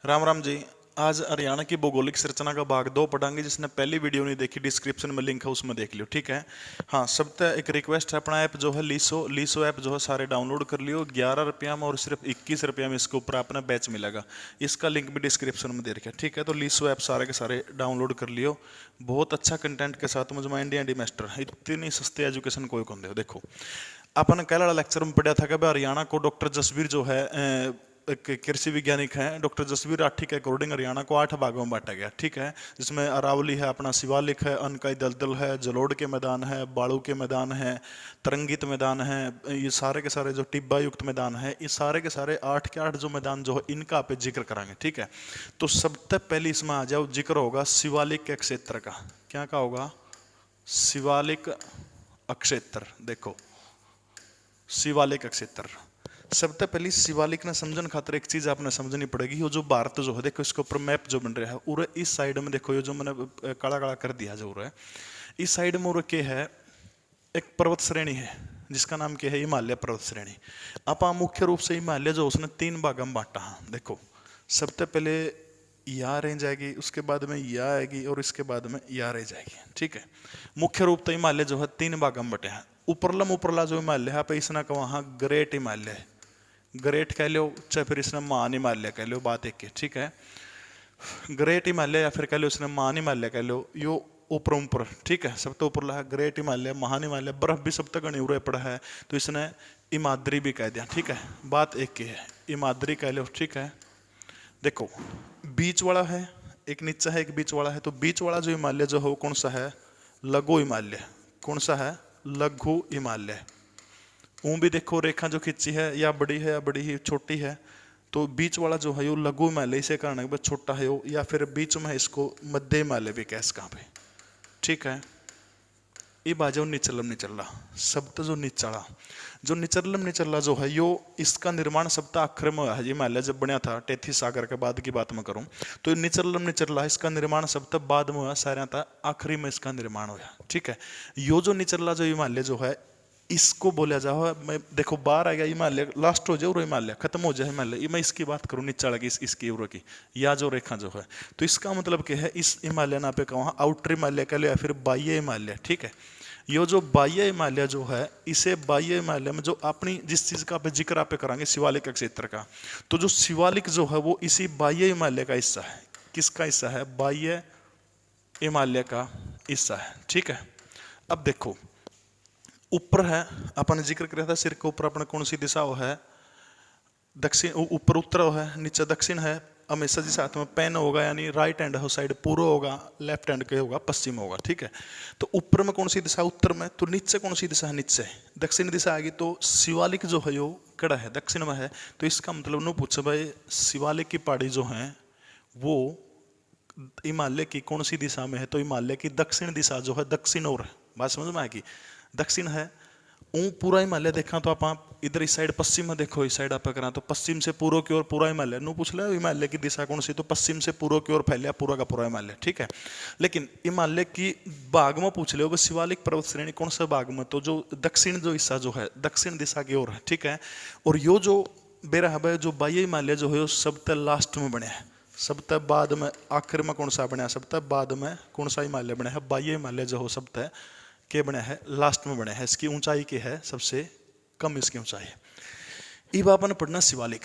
राम राम जी। आज हरियाणा की भौगोलिक संरचना का भाग 2 पढ़ांगे। जिसने पहली वीडियो नहीं देखी, डिस्क्रिप्शन में लिंक है, उसमें देख लियो, ठीक है। हाँ, सबसे एक रिक्वेस्ट है, अपना ऐप जो है लीसो ऐप जो है सारे डाउनलोड कर लियो। 11 रुपया में और सिर्फ 21 रुपया में इसके ऊपर अपना बैच मिलेगा। इसका लिंक भी डिस्क्रिप्शन में दे रखा है, ठीक है। तो लीसो ऐप सारे के सारे डाउनलोड कर लियो। बहुत अच्छा कंटेंट के साथ मुझे इंडिया डी मास्टर इतनी सस्ती एजुकेशन कोई कौन दे। देखो, अपन कल वाला लेक्चर में पढ़ा था कि हरियाणा को डॉक्टर जसवीर जो है एक कृषि वैज्ञानिक हैं, डॉक्टर जसवीर राठी के अकॉर्डिंग हरियाणा को 8 भागों में बांटा गया, ठीक है। जिसमें अरावली है, अपना शिवालिक है, अनकाई दलदल है, जलोड़ के मैदान है, बाड़ू के मैदान है, तरंगित मैदान है, ये सारे के सारे जो टिब्बा युक्त मैदान है, ये सारे के सारे 8 के 8 जो मैदान जो है इनका आप जिक्र कराएंगे, ठीक है। तो सबसे पहले इसमें आ जाओ, जिक्र होगा शिवालिक के क्षेत्र का। क्या का होगा? शिवालिक अक्षेत्र। देखो, शिवालिक क्षेत्र। सबसे पहले शिवालिक ने समझन खातर एक चीज आपने समझनी पड़ेगी। ये जो भारत जो है, देखो इसके ऊपर मैप जो बन रहा है, और इस साइड में देखो, ये जो मैंने काला काला कर दिया जो है, इस साइड में के है एक पर्वत श्रेणी है जिसका नाम क्या है? हिमालय पर्वत श्रेणी। आप मुख्य रूप से हिमालय जो उसने 3 भागों में बांटा है। देखो, सबसे पहले यहाँ रेंज आएगी, उसके बाद में यहाँ आएगी, और इसके बाद में यहाँ रह जाएगी, ठीक है। मुख्य रूप से हिमालय जो है 3 भागों में बटे हैं। उपरला जो हिमालय है, आप इसने कहा वहाँ ग्रेट हिमालय, ग्रेट कह लो, चाहे फिर इसने महान हिमालय कह लो, बात एक है, ठीक है। ग्रेट हिमालय या फिर कह लो इसने महान हिमालय कह लो, यो ऊपर, ठीक है। सब तो ऊपर है ग्रेट हिमालय, महान हिमालय। बर्फ भी सब तक उड़े पड़ा है, तो इसने हिमाद्री भी कह दिया, ठीक है। बात एक ही है, हिमाद्री कह लो, ठीक है। देखो, बीच वाला है, एक नीचा है, एक बीच वाला है। तो बीच वाला जो हिमालय जो है वो कौन सा है? लघु हिमालय। कौन सा है? लघु हिमालय। ऊं भी देखो, रेखा जो खींची है या बड़ी है या बड़ी ही छोटी है। तो बीच वाला जो है वो लघु हिमालय, इसे कारण है छोटा है वो, या फिर बीच में है, इसको मध्य हिमालय भी कह इसका पे, ठीक है। ये बाजो निचलम निचला शब्द जो निचला जो है, यो इसका निर्माण शब्द आखिर में है। हिमालय जब बना था, टेथी सागर के बाद की बात में करूं, तो निचलम निचला इसका निर्माण शब्द बाद में हुआ, सारा था आखिरी में इसका निर्माण हुआ, ठीक है। यो जो निचला जो हिमालय जो है, इसको बोला जाओ, मैं देखो बाहर आ गया हिमालय, लास्ट हो जाए हिमालय, खत्म हो जाए हिमालय, मैं इसकी बात करूं निचला की, इसकी उर की, या जो रेखा जो है, तो इसका मतलब क्या है? इस हिमालय ना पे कहा आउटर हिमालय कह लो, या फिर बाह्य हिमालय, ठीक है। ये जो बाह्य हिमालय जो है, इसे बाह्य हिमालय में जो अपनी जिस चीज का जिक्र आप करांगे शिवालिक क्षेत्र का, तो जो शिवालिक जो है वो इसी बाह्य हिमालय का हिस्सा है। किसका हिस्सा है? बाह्य हिमालय का हिस्सा है, ठीक है। अब देखो, ऊपर है, अपन जिक्र किया था सिर के ऊपर अपने कौन सी दिशा है? दक्षिण। ऊपर उत्तर है, नीचे दक्षिण है। हमेशा जिस हाथ में पेन होगा, यानी राइट हैंड हो साइड पूर्व होगा, लेफ्ट हैंड के होगा पश्चिम होगा, ठीक है। तो ऊपर में कौन सी दिशा? उत्तर में। तो नीचे कौन सी दिशा है? नीचे दक्षिण दिशा आएगी। तो शिवालिक जो है वो कड़ा है, दक्षिण में है। तो इसका मतलब नो पूछो भाई, शिवालिक की पहाड़ी जो है वो हिमालय की कौन सी दिशा में है? तो हिमालय की दक्षिण दिशा जो है, दक्षिण और, बात समझ में आएगी, दक्षिण है। पूरा हिमालय देखा तो आप इधर इस साइड पश्चिम में देखो, इस साइड आप करा तो पश्चिम से पूर्व की ओर पूरा हिमालय। नो पूछ ले हिमालय की दिशा कौन सी? तो पश्चिम से पूर्व की ओर फैलिया पूरा का पूरा हिमालय, ठीक है। लेकिन हिमालय की भाग में पूछ ले, शिवालिक पर्वत श्रेणी कौन सा भाग में? तो जो दक्षिण जो हिस्सा जो है, दक्षिण दिशा की ओर है, ठीक है। और यो जो बेरा है, जो बाह्य हिमालय जो है, सबसे लास्ट में बने है, सबसे बाद में, आखिर में कौन सा बना? सबसे बाद में कौन सा हिमालय बना है? बाह्य हिमालय जो हो सबसे के बने है, लास्ट में बने हैं। इसकी ऊंचाई के है सबसे कम, इसकी ऊंचाई है। अब आपने पढ़ना शिवालिक।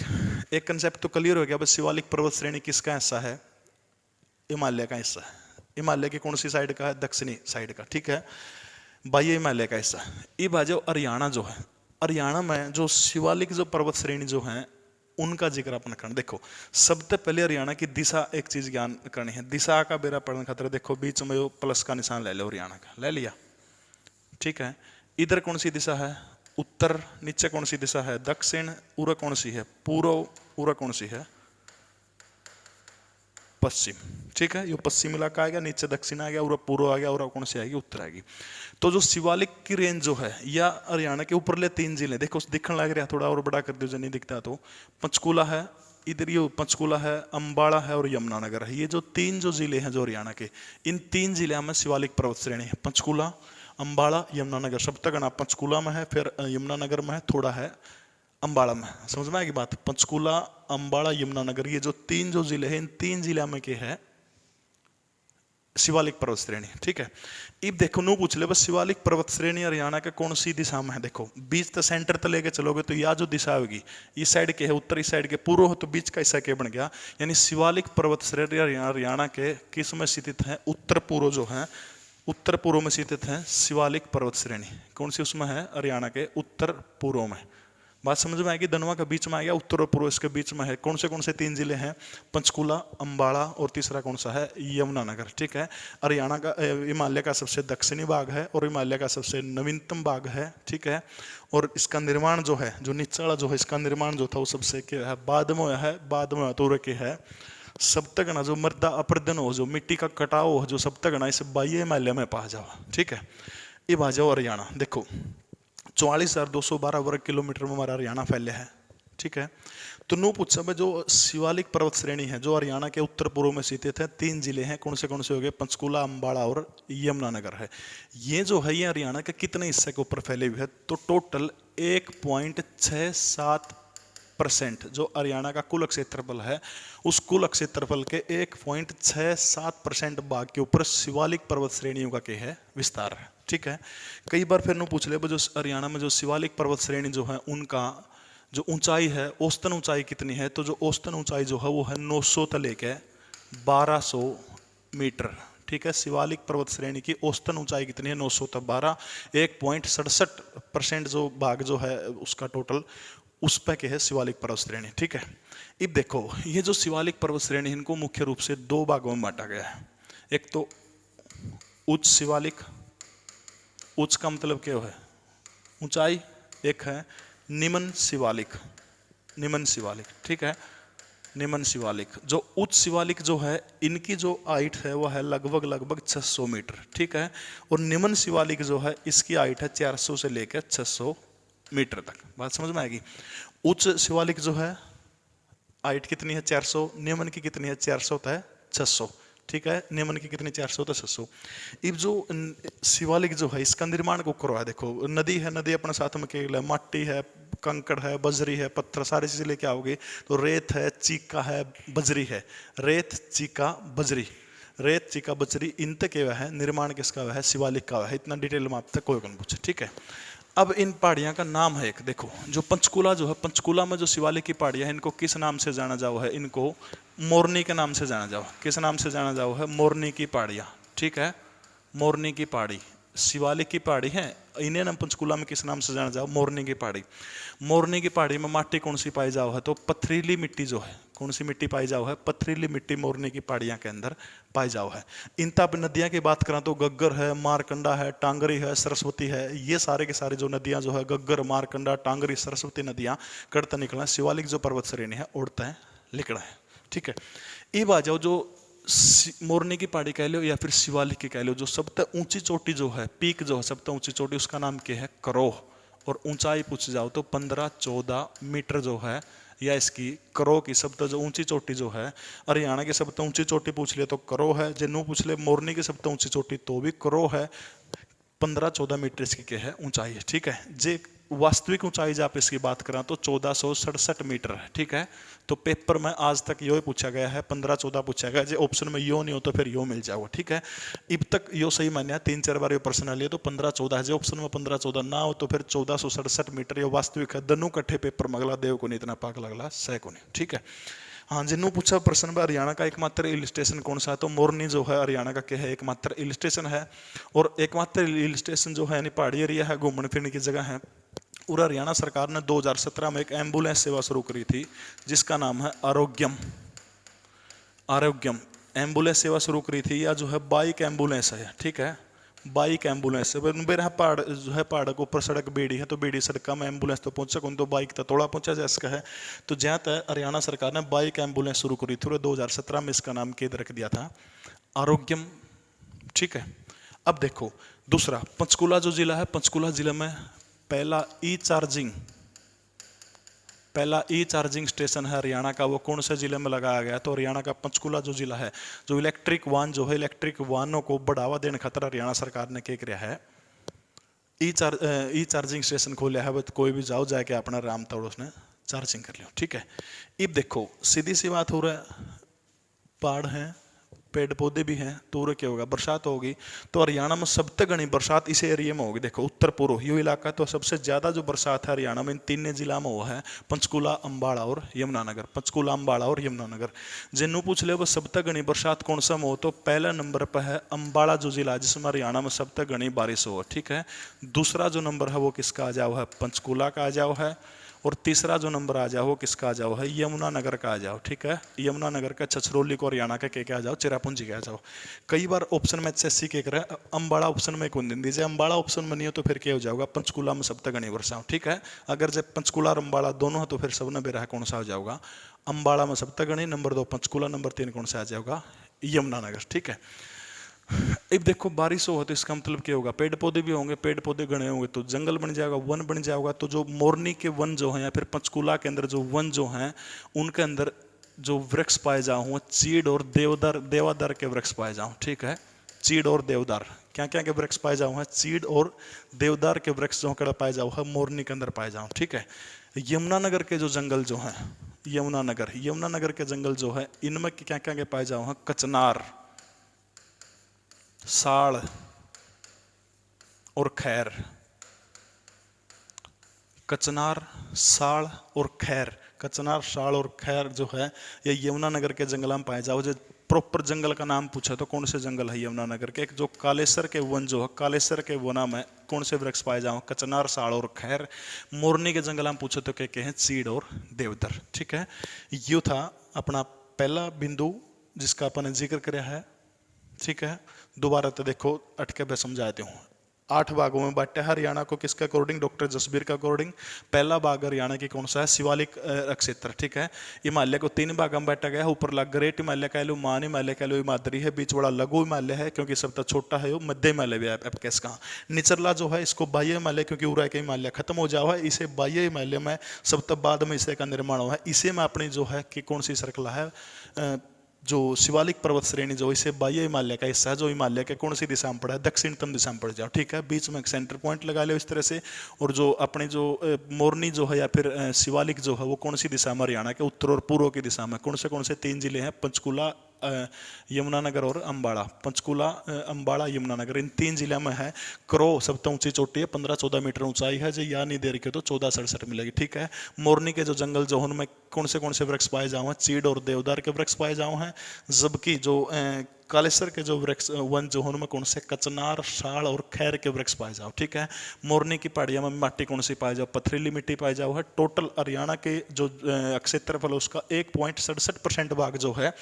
एक कंसेप्ट तो क्लियर हो गया, बस शिवालिक पर्वत श्रेणी किसका हिस्सा है? हिमालय का हिस्सा है। हिमालय की कौन सी साइड का है? दक्षिणी साइड का, ठीक है। बाह्य हिमालय का हिस्सा। अब आ जाओ हरियाणा जो है, हरियाणा में जो शिवालिक जो पर्वत श्रेणी जो है, उनका जिक्र अपन करना। देखो, सबसे पहले हरियाणा की दिशा एक चीज ज्ञान करनी है। दिशा का बेरा पढ़ने खातिर देखो, बीच में प्लस का निशान ले लो, हरियाणा का ले लिया, ठीक है। इधर कौन सी दिशा है? उत्तर। नीचे कौन सी दिशा है? दक्षिण। उरा कौन सी है? पूर्व। उरा कौन सी है? पश्चिम, ठीक है। ये पश्चिम इलाका आ गया, नीचे दक्षिण आ गया, उरा पूर्व आ गया, उरा कौन सी आएगी? उत्तर आएगी। तो जो शिवालिक की रेंज जो है, या हरियाणा के ऊपरले 3 जिले देखो, दिखने लग रहा, थोड़ा और बड़ा कर दो जो नहीं दिखता, तो पंचकूला है, इधर ये पंचकूला है, अंबाला है और यमुनानगर है। ये जो 3 जो जिले हैं जो हरियाणा के, इन 3 जिले में शिवालिक पर्वत श्रेणी है। पंचकूला, अंबाला, यमुनानगर। सब तक ना पंचकूला में है, फिर यमुनानगर में है, थोड़ा है अंबाला में, समझ में आएगी बात। पंचकूला, अंबाला, यमुनानगर, ये जो 3 जो जिले हैं, इन 3 जिला में के है शिवालिक पर्वत श्रेणी, ठीक है। अब देखो नू पूछ ले बस, शिवालिक पर्वत श्रेणी हरियाणा के कौन सी दिशा में है? देखो बीच तो सेंटर तो लेके चलोगे तो यह जो दिशा होगी, इस साइड के है उत्तर, इस साइड के पूर्व हो, तो बीच का हिस्सा क्या बन गया? यानी शिवालिक पर्वत श्रेणी हरियाणा के किस में स्थित है? उत्तर पूर्व जो है, उत्तर पूर्व में स्थित है शिवालिक पर्वत श्रेणी। कौन सी उसमें है? हरियाणा के उत्तर पूर्व में। बात समझ में आएगी? दोनों के बीच में आ गया, उत्तर और पूर्व इसके बीच में है। कौन से 3 जिले हैं? पंचकूला, अंबाला और तीसरा कौन सा है? यमुनानगर, ठीक है। हरियाणा का हिमालय का सबसे दक्षिणी भाग है और हिमालय का सबसे नवीनतम भाग है, ठीक है। और इसका निर्माण जो है, जो निचला जो है, इसका निर्माण जो था वो सबसे क्या है? बाद में है, बाद में तोड़ के है सप्तगना, जो मृदा अपरदन हो, जो मिट्टी का कटाव हो, जो सप्तगना, इसे बाह्य हिमालय में पा जाओ, ठीक है। ये आ जाओ हरियाणा, देखो 44,212 वर्ग किलोमीटर में हमारा हरियाणा फैले है, ठीक है। तो नो पूछ सब जो शिवालिक पर्वत श्रेणी है जो हरियाणा के उत्तर पूर्व में स्थित है, 3 जिले हैं, कौन से हो गए? पंचकूला, अंबाला और यमुनानगर है। ये जो है ये हरियाणा के कितने हिस्से के ऊपर फैले हुए है? तो टोटल 1.67% जो हरियाणा का कुल क्षेत्रफल है, उस कुल क्षेत्रफल के 1.67% भाग के ऊपर शिवालिक पर्वत श्रेणियों का क्या है? विस्तार है, ठीक है। कई बार फिर पूछ ले जो हरियाणा में जो शिवालिक पर्वत श्रेणी जो है उनका जो ऊंचाई है, औसतन ऊंचाई कितनी है? तो जो औसतन ऊंचाई जो है वो है 900 से लेके 1200 मीटर, ठीक है। शिवालिक पर्वत श्रेणी की औसतन ऊंचाई कितनी है? 900 तक 12, 1.67% जो भाग जो है उसका टोटल, उस पर क्या है? शिवालिक पर्वत श्रेणी, ठीक है। अब देखो ये जो शिवालिक पर्वत श्रेणी इनको मुख्य रूप से 2 भागों में बांटा गया है। एक तो उच्च शिवालिक, उच्च का मतलब क्या है? ऊंचाई। एक है निम्न शिवालिक, निम्न शिवालिक, ठीक है। निम्न शिवालिक, जो उच्च शिवालिक जो है इनकी जो हाइट है वह है लगभग 600 मीटर, ठीक है। और निम्न शिवालिक जो है इसकी हाइट है 400 से लेकर 600 मीटर तक। बात समझ में आएगी? उच्च शिवालिक जो है हाइट कितनी है? 400, निम्न की कितनी है? 400 है 600, ठीक है। निम्न की कितनी? 400 तो 600। अब जो शिवालिक जो है इसका निर्माण को करवा है, देखो नदी है, नदी अपने साथ में केवल है, माटी है, कंकड़ है, बजरी है, पत्थर, सारी चीजें लेके आओगे तो रेत है, चीका है, बजरी है, रेत, चीका, बजरी, रेत, चीका, बजरी, इन तक क्या है निर्माण किसका है? शिवालिक का है। इतना डिटेल में आप तक कोई कौन पूछे, ठीक है। अब इन पहाड़ियाँ का नाम है एक, देखो जो पंचकूला जो है, पंचकूला में जो शिवालिक की पहाड़ियाँ हैं इनको किस नाम से जाना जाओ है? इनको मोरनी के नाम से जाना जाओ। किस नाम से जाना जाओ है? मोरनी की पहाड़ियाँ, ठीक है। मोरनी की पहाड़ी शिवालिक की पहाड़ी है, इन्हें नाम पंचकूला में किस नाम से जाना जाओ? मोरनी की पहाड़ी। मोरनी की पहाड़ी में माटी कौन सी पाई जाओ है? तो पथरीली मिट्टी जो है, कौन सी मिट्टी पाई जाओ है? पथरीली मिट्टी मोरनी की पहाड़ियाँ के अंदर पाई जाओ है। इन तब नदियाँ की बात करें तो गग्गर है, मारकंडा है, टांगरी है, सरस्वती है, ये सारे के सारे जो नदियाँ जो है गग्गर, मारकंडा, टांगरी, सरस्वती नदियाँ कड़ता निकला शिवालिक जो पर्वत श्रेणी है उड़ता है लिकड़ा है, ठीक है। ये आ जाओ जो मोरनी की पहाड़ी कह लो या फिर शिवालिक की कह लो, जो सबसे ऊंची चोटी जो है, पीक जो है सबसे ऊंची चोटी, उसका नाम क्या है? करोह। और ऊंचाई पूछ जाओ तो 15-14 मीटर जो है, या इसकी करोह की सबसे जो ऊंची चोटी जो है, हरियाणा की सबसे ऊंची चोटी पूछ ले तो करोह है, जिन्हों पूछ ले मोरनी की सबसे ऊंची चोटी तो भी करोह है। 15-14 मीटर इसकी क्या है? ऊंचाई है, ठीक है। जे वास्तविक ऊंचाई जब आप इसकी बात करें तो 1467 मीटर है, ठीक है। तो पेपर में आज तक यो पूछा गया है, 15-14 पूछा गया, जो ऑप्शन में यो नहीं हो तो फिर यो मिल जाओगे, ठीक है। अब तक यो सही मान्या 3-4 बार यो प्रश्न लिए तो 15-14 है, जो ऑप्शन में 15-14 ना हो तो फिर 1467 मीटर ये वास्तविक है। दोनों कट्ठे पेपर में अगला देव को नहीं इतना पाक लगला सह को नहीं, ठीक है। हाँ, जिन्हों पूछा प्रश्न में हरियाणा का एकमात्र हिल स्टेशन कौन सा है? तो मोरनी जो है हरियाणा का क्या है? एकमात्र हिल स्टेशन है। और एकमात्र हिल स्टेशन जो है यानी पहाड़ी एरिया है, घूमने फिरने की जगह है। और हरियाणा सरकार ने 2017 में एक एम्बुलेंस सेवा शुरू करी थी जिसका नाम है आरोग्यम। आरोग्यम एम्बुलेंस सेवा शुरू करी थी, या जो है बाइक एम्बुलेंस है, ठीक है। बाइक एम्बुलेंस मेरा पहाड़ जो है, पहाड़ के ऊपर सड़क बेड़ी है, तो बेड़ी सड़क में एम्बुलेंस तो पहुंचा कौन, तो बाइक तो थोड़ा पहुंचा जा इसका है। तो जहाँ तक हरियाणा सरकार ने बाइक एम्बुलेंस शुरू करी थी 2017 में, इसका नाम केंद्र रख दिया था आरोग्यम, ठीक है। अब देखो दूसरा पंचकूला जो जिला है, पंचकूला जिले में पहला ई चार्जिंग स्टेशन है हरियाणा का, वो कौन से जिले में लगाया गया? तो हरियाणा का पंचकूला जो जिला है, जो इलेक्ट्रिक वाहन जो है, इलेक्ट्रिक वाहनों को बढ़ावा देने खातर हरियाणा सरकार ने क्या किया है? ई चार्जिंग स्टेशन खोला है, तो कोई भी जाओ जाके अपना राम तोड़ उसने चार्जिंग कर लियो, ठीक है। अब देखो सीधी सी बात हो रहा है, पहाड़ है, पेड़ पौधे भी हैं, तो क्या होगा, बरसात होगी। तो हरियाणा में सबसे घनी बरसात इस एरिया में होगी। देखो उत्तर पूर्व यो इलाका, तो सबसे ज्यादा जो बरसात है हरियाणा में इन तीन जिला में वो है पंचकूला, अंबाला और यमुनानगर। पंचकूला, अंबाला और यमुनानगर। जिन्हों पूछ ले वो सबसे घनी बरसात कौन सा में हो, तो पहला नंबर पर है अंबाला जो जिला, जिसमें हरियाणा में सबसे घनी बारिश हो, ठीक है। दूसरा जो नंबर है वो किसका आ जाओ है, पंचकूला का आ जाओ है। और तीसरा जो नंबर आ जाओ किसका आ जाओ है, यमुनानगर का आ जाओ, ठीक है। यमुनानगर का, छछरौली को हरियाणा का के आ जाओ, चिरापुंजी के आ जाओ। कई बार ऑप्शन में एचएससी के करे अंबाला ऑप्शन में कौन दिन दीजिए, अंबाला ऑप्शन में नहीं हो तो फिर क्या हो जाएगा, पंचकूला में सब तक घनी वर्षा हो, ठीक है। अगर जब पंचकूला और अंबाला दोनों हो तो फिर सबने बेरा कौन सा हो जाएगा, अंबाला में सब तक घनी, नंबर 2 पंचकूला, नंबर 3 कौन सा आ जाएगा, यमुनानगर, ठीक है। अब देखो बारिश हो तो इसका मतलब क्या होगा, पेड़ पौधे भी होंगे, पेड़ पौधे घने होंगे तो जंगल बन जाएगा, वन बन जाएगा। तो जो मोरनी के वन जो हैं या फिर पंचकूला के अंदर जो वन जो हैं, उनके अंदर जो वृक्ष पाए जाऊँ, चीड़ और देवदार के वृक्ष पाए जाऊँ, ठीक है। चीड़ और देवदार, क्या क्या के वृक्ष पाए जाऊँ है, चीड़ और देवदार के वृक्ष जो कड़ा पाए जाऊँ है, मोरनी के अंदर पाए जाऊँ, ठीक है। यमुनानगर के जो जंगल जो है, यमुनानगर के जंगल जो है, इनमें क्या क्या के पाए जाऊँ है, कचनार, साड़ और खैर। कचनार, साड़ और खैर, कचनार, साड़ और खैर जो है ये यमुनानगर के जंगल में पाए जाओ। जो प्रॉपर जंगल का नाम पूछा तो कौन से जंगल है यमुनानगर के, जो कालेसर के वन जो है, कालेसर के वना में कौन से वृक्ष पाए जाओ, कचनार, साड़ और खैर। मोरनी के जंगल में पूछे तो क्या हैं, चीड़ और देवदार, ठीक है। यू था अपना पहला बिंदु जिसका अपन जिक्र किया है, ठीक है। दोबारा तो देखो अटके पे समझाते हूँ। 8 भागों में बांटा है हरियाणा को, किसके अकॉर्डिंग, डॉक्टर जसबीर का अकॉर्डिंग। पहला भाग हरियाणा की कौन सा है, शिवालिक क्षेत्र, ठीक है। हिमालय को 3 भागों में बांटा गया है। ऊपर ला ग्रेट हिमालय कह लो, मान हिमालय कह लो, हिमाद्री है। बीच वाला लघु हिमालय है क्योंकि सबसे छोटा है, मध्य हिमालय भी है इसका। निचरला जो है इसको बाह्य हिमालय, क्योंकि उरा के हिमालय खत्म हो जाओ है, इसे बाह्य हिमालय में सबसे बाद में इसे का निर्माण हुआ है। इसे में अपनी जो है कि कौन सी श्रृंखला है, जो शिवालिक पर्वत श्रेणी जो इसे बाह्य हिमालय का हिस्सा, जो हिमालय के कौन सी दिशा में पड़ा है, दक्षिणतम दिशा में पड़ जाओ, ठीक है। बीच में एक सेंटर पॉइंट लगा लो इस तरह से। और जो अपने जो मोरनी जो है या फिर शिवालिक जो है वो कौन सी दिशा में, हरियाणा के उत्तर और पूर्व की दिशा में। कौन से 3 जिले हैं, पंचकूला, यमुनानगर और अंबाला। पंचकूला, अंबाला, यमुनानगर, इन 3 जिलों में है। क्रो सबसे ऊंची चोटी है, 15-14 मीटर ऊंचाई है। जो या नहीं दे रही तो 1467 मिलेगी, ठीक है। मोरनी के जो जंगल जो उनमें कौन से वृक्ष पाए जाओ हैं, चीड़ और देवदार के वृक्ष पाए जाओ हैं। जबकि जो कालेसर के जो वृक्ष वन जो उनमें कौन से, कचनार, साड़ और खैर के वृक्ष पाए जाओ, ठीक है। मोरनी की पहाड़ियों में माटी कौन सी पाए जाओ, पथरीली मिट्टी पाए जाओ है। टोटल हरियाणा के जो क्षेत्रफल उसका 1.67% भाग जो है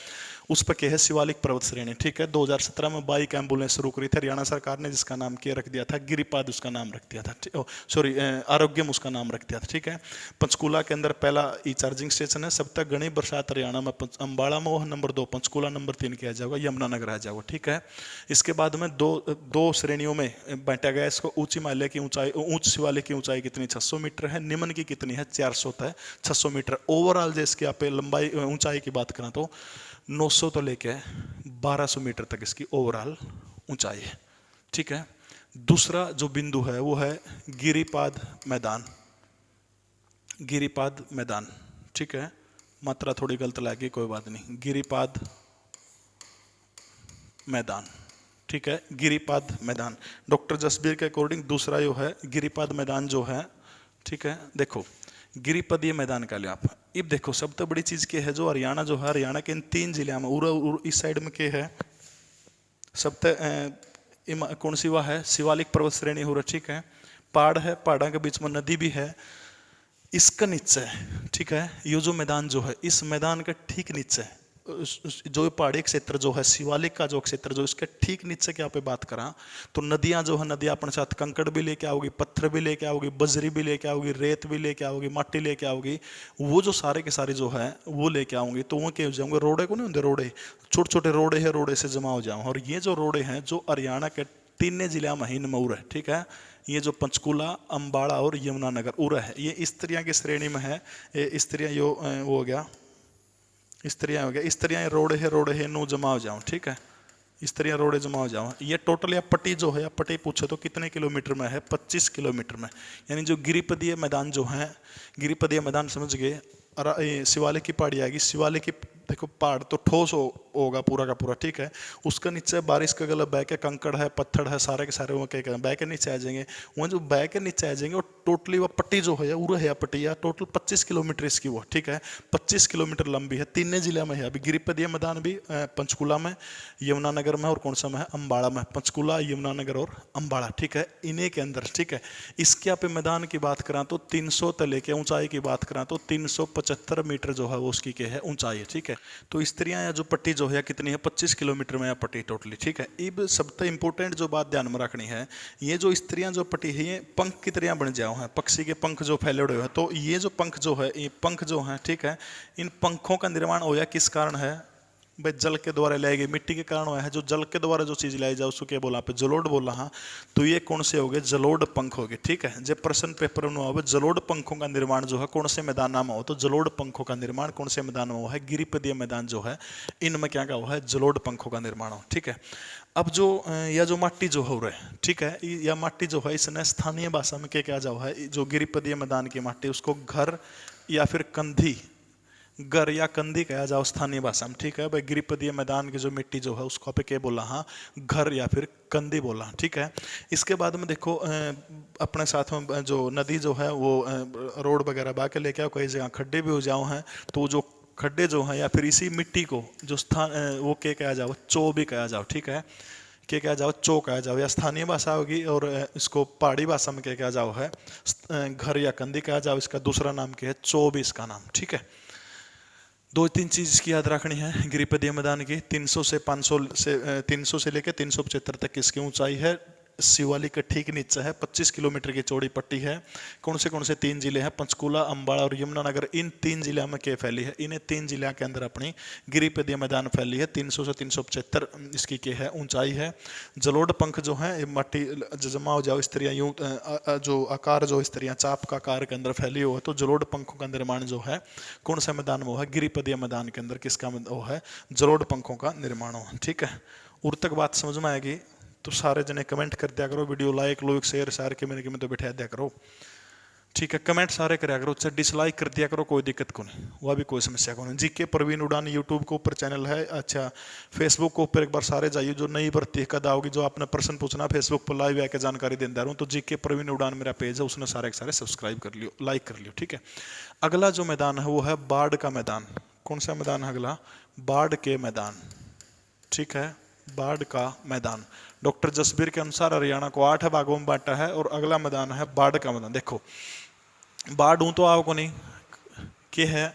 उस पर क्या है, शिवालिक पर्वत श्रेणी, ठीक है। 2017 में बाइक एम्बुलेंस शुरू करी थी हरियाणा सरकार ने, जिसका नाम क्या रख दिया था, गिरिपाद उसका नाम रख दिया था, सॉरी आरोग्यम उसका नाम रख दिया था, ठीक है। पंचकूला के अंदर पहला ई चार्जिंग स्टेशन है। सब तक घनी बरसात हरियाणा में अंबाला में, नंबर 2 पंचकूला, नंबर 3 क्या आ जाएगा, यमुनानगर आ जाएगा, ठीक है। इसके बाद में दो श्रेणियों में बांटा गया इसको। उच्च हिमालय की ऊंचाई, उच्च शिवालिक की ऊंचाई कितनी, 600 मीटर है। निम्न की कितनी है, 400 है, 600 मीटर। ओवरऑल जो इसकी आप लंबाई ऊंचाई की बात करें तो 900 तो लेके 1200 मीटर तक इसकी ओवरऑल ऊंचाई है, ठीक है। दूसरा जो बिंदु है वो है गिरिपाद मैदान, गिरिपाद मैदान, ठीक है। मात्रा थोड़ी गलत लगी, कोई बात नहीं, गिरिपाद मैदान, ठीक है। गिरिपाद मैदान डॉक्टर जसबीर के अकॉर्डिंग दूसरा जो है गिरिपाद मैदान जो है, ठीक है। देखो गिरिपदीय मैदान का लिया आप। अब देखो सबसे बड़ी चीज क्या है, जो हरियाणा जो है, हरियाणा के इन 3 जिलों में इस साइड में क्या है, सबसे कौन सी वह है, शिवालिक पर्वत श्रेणी हो रहा, ठीक है। पहाड़ है, पहाड़ों के बीच में नदी भी है। इसका नीचे, ठीक है, ये जो मैदान जो है, इस मैदान का ठीक नीचे जो पहाड़ी क्षेत्र जो है, शिवालिक का जो क्षेत्र जो, इसके ठीक नीचे क्या पे बात करा तो नदियां जो है, नदियां अपने साथ कंकड़ भी लेके आओगी, पत्थर भी लेके आओगी, बजरी भी लेके आओगी, रेत भी लेके आओगी, माटी लेके आओगी। वो जो सारे के सारे जो है वो लेके आऊंगी, तो वो क्या हो जाएंगे, रोडे को नहीं होंगे, रोडे छोटे छोटे रोडे है, रोडे से जमा हो जाओ। और ये जो रोडे हैं जो हरियाणा के 3 जिला में ही नमूर है, ठीक है। ये जो पंचकूला, अंबाला और यमुनानगर उरा है, ये स्त्रियां की श्रेणी में है। स्त्रियां यो वो हो गया, स्त्रियां हो गया, स्त्रियां रोडे है, नो जमा हो जाओ, ठीक है। इस तरह रोडे जमा हो जाओ। ये टोटल या पट्टी जो है, पट्टी पूछे तो कितने किलोमीटर में है, 25 किलोमीटर में। यानी जो गिरिपदीय मैदान जो है, गिरिपदीय मैदान समझ गए, शिवालिक की पहाड़ी आएगी, शिवालिक की देखो पहाड़ तो ठोस होगा पूरा का पूरा, ठीक है। उसका नीचे बारिश का गला बह के कंकड़ है, पत्थर है, सारे के सारे वो क्या बह के नीचे आ जाएंगे। वहाँ जो बह के नीचे आ जाएंगे, और टोटली वो पट्टी जो है उरे है पट्टी या टोटल 25 किलोमीटर इसकी वो, ठीक है। 25 किलोमीटर लंबी है, तीन जिले में है। अभी गिरिपदीय मैदान भी पंचकुला में, यमुनानगर में, और कौन सा में है, अम्बाड़ा में। पंचकुला, यमुनानगर और अम्बाड़ा, ठीक है, इन्हीं के अंदर, ठीक है। इसके आप मैदान की बात करें तो 300 तले के ऊंचाई की बात करें तो 375 मीटर जो है वो उसकी क्या है ऊंचाई है, ठीक है। तो इस तरह या जो पट्टी जो है कितनी है, 25 किलोमीटर में या पट्टी टोटली, ठीक है। अब सबसे इंपॉर्टेंट जो बात ध्यान में रखनी है, ये जो स्त्रियां जो पट्टी है ये पंख की तरह बन जाओ है, पक्षी के पंख जो फैले हुए हैं। तो ये जो पंख जो है, ये पंख जो है, ठीक है, इन पंखों का निर्माण होया किस कारण है भाई, जल के द्वारा लाई गई, मिट्टी के कारण हुआ है। जो जल के द्वारा जो चीज लाई जाए उसको क्या बोला, पे जलोढ़ बोला। हाँ, तो ये कौन से हो गए, जलोढ़ पंख हो गए, ठीक है। जब प्रश्न पेपर में हुआ जलोढ़ पंखों का निर्माण जो है कौन से मैदान में हो, तो जलोढ़ पंखों का निर्माण कौन से मैदान में हुआ है, गिरिपदीय मैदान जो है इनमें क्या हुआ है, जलोढ़ पंखों का निर्माण हो, ठीक है। अब जो या जो माटी जो हो रहा है, ठीक है, या माटी जो है इसने स्थानीय भाषा में क्या क्या जाओ है, जो गिरिपदीय मैदान की माटी उसको घर या फिर कंधी, गर या कंदी कहा जाओ स्थानीय भाषा में, ठीक है भाई। गिरिपदीय मैदान की जो मिट्टी जो है उसको पे क्या बोला, हाँ घर या फिर कंदी बोला, ठीक है। इसके बाद में देखो अपने साथ में जो नदी जो है वो रोड वगैरह बा के लेके आओ, कई जगह खड्डे भी हो जाओ हैं, तो जो खड्डे जो हैं या फिर इसी मिट्टी को जो स्थान वो क्या कहा जाओ, चो भी कहा जाओ, ठीक है। क्या कहा जाओ, चो कहा जाओ, या स्थानीय भाषा होगी, और इसको पहाड़ी भाषा में क्या कहा जाओ है, घर या कंदी कहा जाओ। इसका दूसरा नाम क्या है, चो भी इसका नाम, ठीक है। दो तीन चीज इसकी याद रखनी है गिरिपदीय मैदान की, 300 से 500 से 300 से लेकर 375 तक इसकी ऊंचाई है। शिवालिक के ठीक नीचे है, 25 किलोमीटर की चौड़ी पट्टी है। कौन से 3 जिले हैं, पंचकुला, अम्बाड़ा और यमुनानगर, इन 3 जिलों में क्या फैली है, इन्हें 3 जिलों के अंदर अपनी गिरिपदीय मैदान फैली है। 300 से 375 इसकी क्या है ऊंचाई है। जलोढ़ पंख जो है मट्टी जमा हो जाओ, स्त्रियां यूं जो आकार जो स्त्रियां चाप का आकार के अंदर फैली हुई है, तो जलोढ़ पंखों का निर्माण जो है कौन सा मैदान में वो है, गिरिपदीय मैदान के अंदर किसका वो है, जलोढ़ पंखों का निर्माण हो, ठीक है। उर तक बात समझ में आएगी तो सारे जने कमेंट कर दिया करो, वीडियो लाइक लो, शेयर सारे के मैंने तो बैठा दिया करो, ठीक है। कमेंट सारे कराया करो, चाहे डिसलाइक कर दिया करो, कोई दिक्कत को नहीं, वह भी कोई समस्या को नहीं। जीके प्रवीण उड़ान यूट्यूब के ऊपर चैनल है, अच्छा फेसबुक के ऊपर एक बार सारे जाइए, जो नई भर्ती कद आओगी, जो आपने प्रश्न पूछना फेसबुक पर लाइव आके जानकारी देता रहूँ, तो जीके प्रवीण उड़ान मेरा पेज है, उसने सारे के सारे सब्सक्राइब कर लियो, लाइक कर लियो, ठीक है। अगला जो मैदान है वो है बाढ़ का मैदान। कौन सा मैदान है अगला, बाढ़ के मैदान, ठीक है, बाढ़ का मैदान। डॉक्टर जसबीर के अनुसार हरियाणा को 8 भागों में बांटा है, और अगला मैदान है बाढ़ का मैदान। देखो बाढ़ हूं तो आपको नहीं क्या है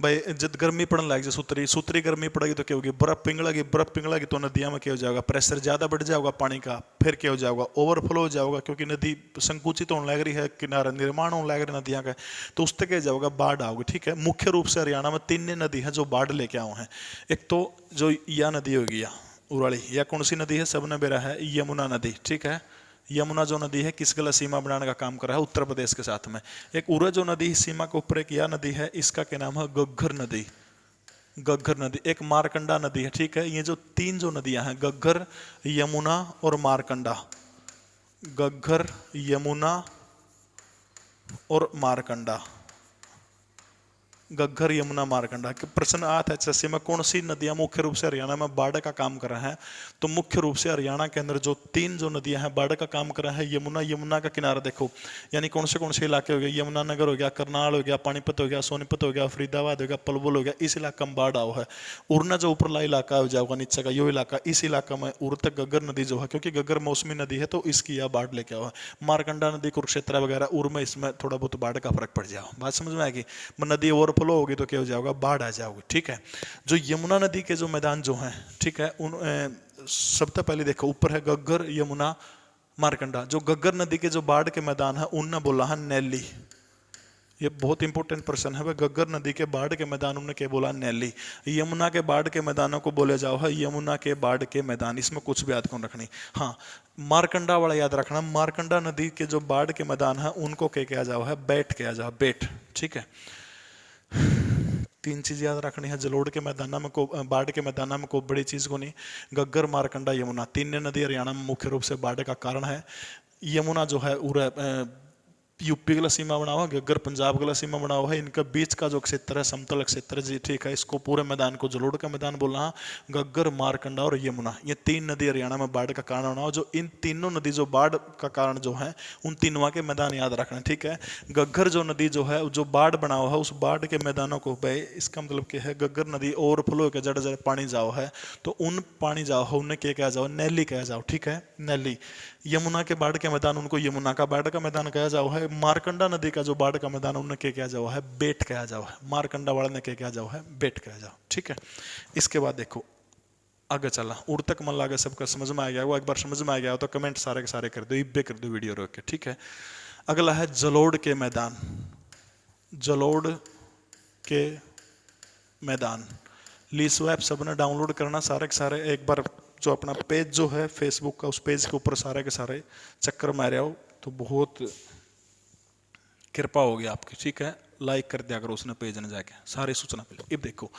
भाई, जब गर्मी पड़ने लग जाए, सूतरी गर्मी पड़ेगी तो क्या होगी, बर्फ पिघलेगी तो नदियों में क्या हो जाएगा, प्रेशर ज्यादा बढ़ जाएगा पानी का, फिर क्या हो जाएगा, ओवरफ्लो हो जाएगा, क्योंकि नदी संकुचित होने लग रही है, किनारा निर्माण होने लग रही है नदियां का, तो उससे क्या जाएगा, बाढ़ आओगी, ठीक है। मुख्य रूप से हरियाणा में 3 नदी है जो बाढ़ लेके आओ हैं। एक तो जो या नदी होगी या उराली, या कौन सी नदी है, सबने बेरा है यमुना नदी, ठीक है। यमुना जो नदी है किस गला सीमा बनाने का काम कर रहा है, उत्तर प्रदेश के साथ में। एक उरा जो नदी सीमा के ऊपर एक या नदी है, इसका क्या नाम है, गग्घर नदी, गग्घर नदी। एक मारकंडा नदी है, ठीक है। ये जो 3 जो नदियां हैं, गग्घर, यमुना और मारकंडा, गग्घर, यमुना और मारकंडा, गग्घर, यमुना, मारकंडा। प्रश्न आता है एचएससी में कौन सी नदियां मुख्य रूप से हरियाणा में बाढ़ का काम कर रहे हैं, तो मुख्य रूप से हरियाणा के अंदर जो 3 जो नदियां हैं बाढ़ का काम कर रहे हैं, यमुना, यमुना का किनारा देखो, यानी कौन से इलाके हो गए, यमुनानगर हो गया, करनाल हो गया, पानीपत हो गया, सोनीपत हो गया, फरीदाबाद हो गया, पलवल हो गया, इस इलाका में बाढ़ आओ है। उरना जो ऊपरला इलाका हो जाएगा नीचे का यो इलाका, इस इलाका में उर तक गग्घर नदी जो है, क्योंकि गग्घर मौसमी नदी है तो इसकी यह बाढ़ लेके आओ है। मारकंडा नदी, कुरुक्षेत्र वगैरह उर में इसमें थोड़ा बहुत बाढ़ का फर्क पड़ जाओ, बात समझ में आएगी। नदी ओवरफ्लो होगी तो क्या हो जाएगा, बाढ़ आ जाओगी, ठीक है। जो यमुना नदी के जो मैदान जो हैं, ठीक है, उन सबसे पहले देखो ऊपर है गग्घर, यमुना, मारकंडा। जो गग्घर नदी के जो बाढ़ के मैदान है उनने बोला है नैली, ये बहुत इंपॉर्टेंट प्रश्न है। गग्घर नदी के बाढ़ के मैदान उन्होंने क्या बोला, नैली। यमुना के बाढ़ के मैदानों को बोले जाओ है यमुना के बाढ़ के मैदान, इसमें कुछ भी याद कौन रखनी। हाँ, मारकंडा वाला याद रखना, मारकंडा नदी के जो बाढ़ के मैदान है उनको क्या किया जाओ है, बैठ किया जाओ, बैठ, ठीक है। तीन चीज याद रखनी है, जलोढ़ के मैदान में को, बाढ़ के मैदान में कोई बड़ी चीज को नहीं। गग्गर, मारकंडा, यमुना, तीन नदी हरियाणा में मुख्य रूप से बाढ़ का कारण है। यमुना जो है उरे यूपी का सीमा बना हुआ, गग्गर पंजाब का सीमा बना हुआ है। इनका बीच का जो क्षेत्र है समतल क्षेत्र जी, ठीक है, इसको पूरे मैदान को जलोढ़ का मैदान बोलना है। गग्गर, मारकंडा और यमुना, ये तीन नदी हरियाणा में बाढ़ का कारण बना हुआ। जो इन तीनों नदी जो बाढ़ का कारण जो है, उन तीनों के मैदान याद रखना, ठीक है। गग्गर जो नदी जो है, जो बाढ़ बना हुआ है, उस बाढ़ के मैदानों को भाई, इसका मतलब क्या है, गग्गर नदी ओवरफ्लो के जड़ जड़ पानी जाओ है, तो उन पानी जाओ है उन्हें क्या कहा जाओ, नैली कहा जाओ, ठीक है, नैली। यमुना के बाढ़ के मैदान उनको यमुना का बाढ़ का मैदान कहा जाओ है। मारकंडा नदी का जो बाढ़ का मैदान उन्हें क्या कहा जाओ है, बेट कहा जाओ है। मारकंडा वाला ने क्या कहा जाओ है, बेट कहा जाओ, ठीक है। इसके बाद देखो आगे चला, उड़ तक मन लागे सबका समझ में आ गया वो, एक बार समझ में आ गया तो कमेंट सारे के सारे कर दो, इब्बे कर दो वीडियो रोक के, ठीक है। अगला है जलोढ़ के मैदान। जलोढ़ के मैदान लीसो ऐप सबने डाउनलोड करना सारे के सारे, एक बार जो अपना पेज जो है फेसबुक का, उस पेज के ऊपर सारे के सारे चक्कर मारे हो तो बहुत कृपा होगी आपकी, ठीक है। लाइक कर दिया करो उसने पेज ने जाके, सारी सूचना पहले। अब देखो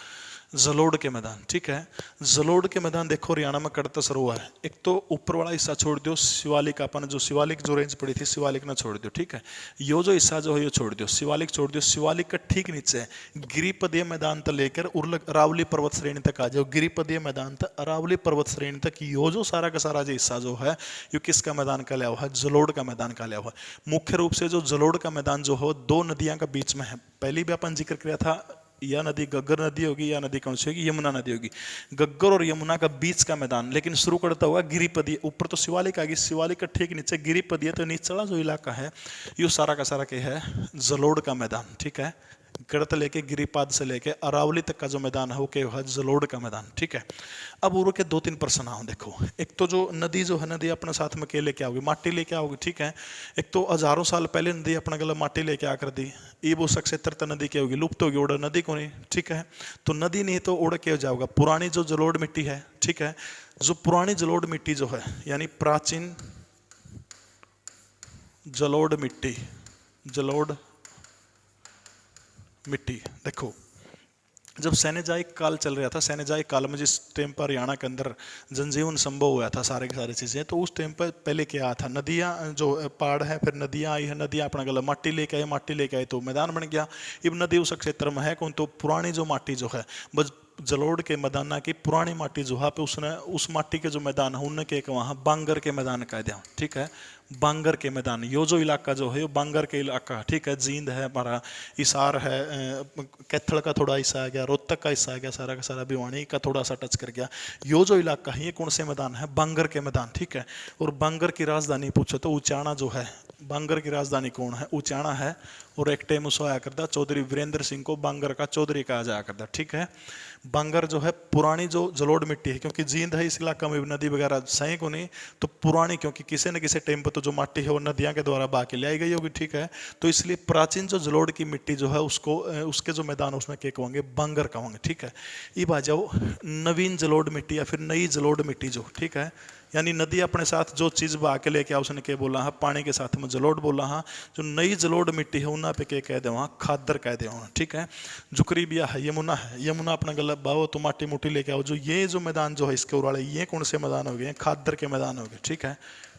जलोढ़ के मैदान, ठीक है। जलोढ़ के मैदान देखो हरियाणा में कड़तस हुआ है। एक तो ऊपर वाला हिस्सा छोड़ दो, शिवालिक अपन जो शिवालिक जो रेंज पड़ी थी, शिवालिक ना छोड़ दो, ठीक है। यो जो हिस्सा जो है ये छोड़ दो, शिवालिक छोड़ दो। शिवालिक का ठीक नीचे गिरिपदीय मैदान तक लेकर अरावली पर्वत श्रेणी तक आ जाओ। गिरिपदीय मैदान तक अरावली पर्वत श्रेणी तक यो जो सारा का सारा जो हिस्सा जो है, ये किसका मैदान का लिया हुआ है, जलोढ़ का मैदान का लिया हुआ है। मुख्य रूप से जो जलोढ़ का मैदान जो हो, दो नदियां का बीच में है। पहले भी अपन जिक्र किया था, या नदी गग्गर नदी होगी, या नदी कौन सी होगी, यमुना नदी होगी। गग्गर और यमुना का बीच का मैदान, लेकिन शुरू करता हुआ गिरिपदीय। ऊपर तो शिवालिक आ गई, शिवालिक का ठीक नीचे गिरिपदीय, तो निचला जो इलाका है ये सारा का सारा क्या है, जलोढ़ का मैदान, ठीक है। गढ़त लेके गिरिपाद से लेके अरावली तक का जो मैदान है वो क्या है, जलोढ़ का मैदान, ठीक है। अब उरो के दो तीन प्रश्न आओ, देखो एक तो जो नदी जो है, नदी अपने साथ में क्या लेके आओगी, माटी लेके आओगी, ठीक है। एक तो हजारों साल पहले नदी अपने गला माटी लेके आकर दी, ये वो क्षेत्र नदी क्या होगी, लुप्त होगी, उड़ नदी को नहीं, ठीक है। तो नदी नहीं तो उड़ के हो जाओगा। पुरानी जो जलोढ़ मिट्टी है, ठीक है, जो पुरानी जलोढ़ मिट्टी जो है, यानी प्राचीन जलोढ़ मिट्टी, जलोढ़ मिट्टी, देखो जब सैन्यजायिक काल चल रहा था, सैन्यजायिक काल में जिस टाइम पर हरियाणा के अंदर जनजीवन संभव हुआ था, सारे की सारी चीजें, तो उस टाइम पर पहले क्या था, नदियां जो पहाड़ है, फिर नदियां आई है, नदियां अपना गला माटी लेके आई, माटी लेके आई तो मैदान बन गया। अब नदी उस क्षेत्र में है कौन, तो पुरानी जो माटी जो है, बस जलोढ़ के मैदान की पुरानी माटी जो है पे उसने उस माटी के जो मैदान है उनने के वहाँ बांगर के मैदान कह दिया, ठीक है। बांगर के मैदान, यो जो इलाका जो है, बांगर के इलाका, ठीक है। जींद है हमारा, हिसार है, कैथल का थोड़ा हिस्सा आ गया, रोहतक का हिस्सा आ गया, सारा का सारा भिवानी का थोड़ा सा टच कर गया। यो जो इलाका है ये कौन से मैदान है, बांगर के मैदान, ठीक है। और बांगर की राजधानी पूछो तो उचाना जो है, बांगर की राजधानी कौन है, उचाना है। और एक टाइम उस आया करता चौधरी वीरेंद्र सिंह को बांगर का चौधरी कहा जाया करता, ठीक है। बांगर जो है पुरानी जो जलोढ़ मिट्टी है, क्योंकि जींद है इस इलाका में नदी वगैरह सही को नहीं, तो पुरानी, क्योंकि किसी न किसी टाइम पर तो जो माटी है वो नदियां के द्वारा बहा के ले आई गई होगी, ठीक है। तो इसलिए प्राचीन जो जलोढ़ की मिट्टी जो है उसको उसके जो मैदान उसमें क्या कहोगे, बांगर कहोगे, ठीक है। ये आ जाओ नवीन जलोढ़ मिट्टी या फिर नई जलोढ़ मिट्टी जो, ठीक है, यानी नदी अपने साथ जो चीज बहा के लेके आओ उसने क्या बोला है, पानी के साथ में जलोढ़ बोला है। जो नई जलोढ़ मिट्टी है उन्ना पे क्या कह दे, वहाँ खादर कह दे, ठीक है। जो करीबिया है यमुना है, यमुना अपना गला बाहो तो माटी मुटी लेके आओ। जो ये जो मैदान जो है इसके उराले, ये कौन से मैदान हो गए, खादर के मैदान हो गए, ठीक है।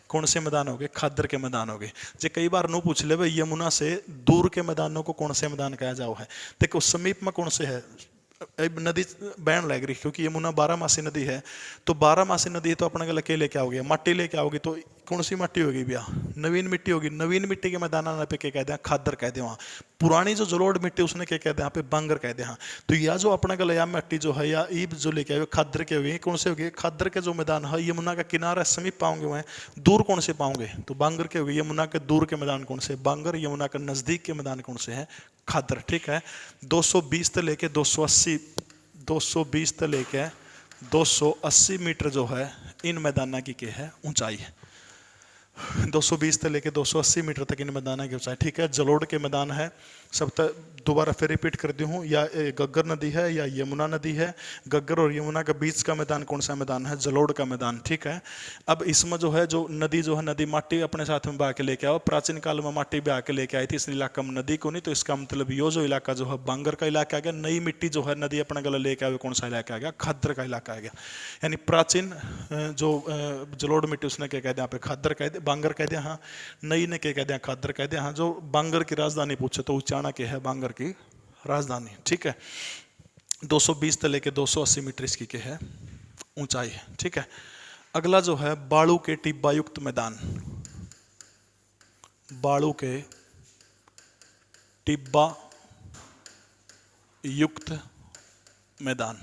कौन से मैदान हो गए, खादर के मैदान हो गए। जो कई बार नो पूछ ले भाई यमुना से दूर के मैदानों को कौन से मैदान कहा जाओ है, देखो समीप में कौन से है, नदी बहन लग रही, क्योंकि यमुना 12 नदी है, तो 12 नदी है तो अपने गला के लेके आओगे, माटी लेके आओगे, तो कौन सी मिट्टी होगी भैया, नवीन मिट्टी होगी। नवीन मिट्टी के मैदान पे क्या कहते हैं, खादर कहते हैं। वहाँ पुरानी जो जलोढ़ मिट्टी उसने क्या कहते हैं, यहाँ पे बांगर कहते हैं। तो यह जो अपने गला या मिट्टी जो है या ईब जो लेके आए खादर के हुए, कौन से होगी, खादर के जो मैदान है यमुना का किनारा समीप पाओगे, वह दूर कौन से पाओगे, तो बांगर के हुए। यमुना के दूर के मैदान कौन से, बांगर। यमुना के नजदीक के मैदान कौन से है, खादर, ठीक है। 220 से लेके 220 से लेके 280 मीटर जो है इन मैदाना की क्या है, ऊंचाई है। 220 से लेके 280 मीटर तक इन मैदाना की ऊंचाई, ठीक है। जलोढ़ के मैदान है सबसे दोबारा फिर रिपीट कर दी हूँ, या गग्गर नदी है या यमुना नदी है। गग्गर और यमुना के बीच का मैदान कौन सा मैदान है? जलोढ़ का मैदान, ठीक है। अब इसमें जो है जो नदी माटी अपने साथ में बहा के लेके आओ। प्राचीन काल में माटी बहा के लेके आई थी इस इलाका में नदी को नहीं, तो इसका मतलब ये जो इलाका जो है बांगर का इलाका आ गया। नई मिट्टी जो है नदी अपने गले लेके आए कौन सा इलाका आ गया? खादर का इलाका आ गया। यानी प्राचीन जो जलोढ़ मिट्टी उसने क्या कह दिया? यहाँ पे खादर कह दिया, बांगर कह दिया। हाँ, नई ने क्या कह दिया? खादर कह दिया। हाँ, जो बांगर की राजधानी पूछे तो उचाना के है बांगर की राजधानी, ठीक है। 220 से लेके 280 मीटर इसकी के है ऊंचाई है, ठीक है। अगला जो है बालू के टिब्बा युक्त मैदान। बालू के टिब्बा युक्त मैदान।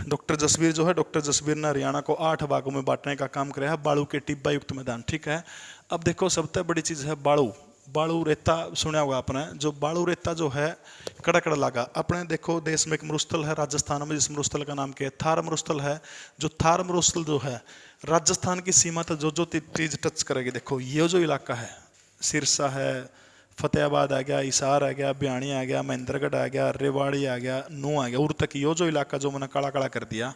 डॉक्टर जसबीर जो है, डॉक्टर जसबीर ने हरियाणा को 8 भागों में बांटने का काम किया है। बालू के टिब्बा युक्त मैदान, ठीक है। अब देखो सबसे बड़ी चीज है बालू। बालू रेता सुना होगा आपने। जो बालू रेता जो है कड़ा कड़ा लगा। अपने देखो देश में एक मरुस्थल है राजस्थान में, जिस मरुस्थल का नाम क्या है? थार मरुस्थल है। जो थार मरुस्थल जो है राजस्थान की सीमा तक जो जो चीज टच करेगी, देखो ये जो इलाका है, सिरसा है, फतेहाबाद आ गया, हिसार आ गया, ब्याणी आ गया, महेंद्रगढ़ आ गया, रेवाड़ी आ गया, नू आ गया, उर तक यो जो इलाका जो मैंने काला काला कर दिया,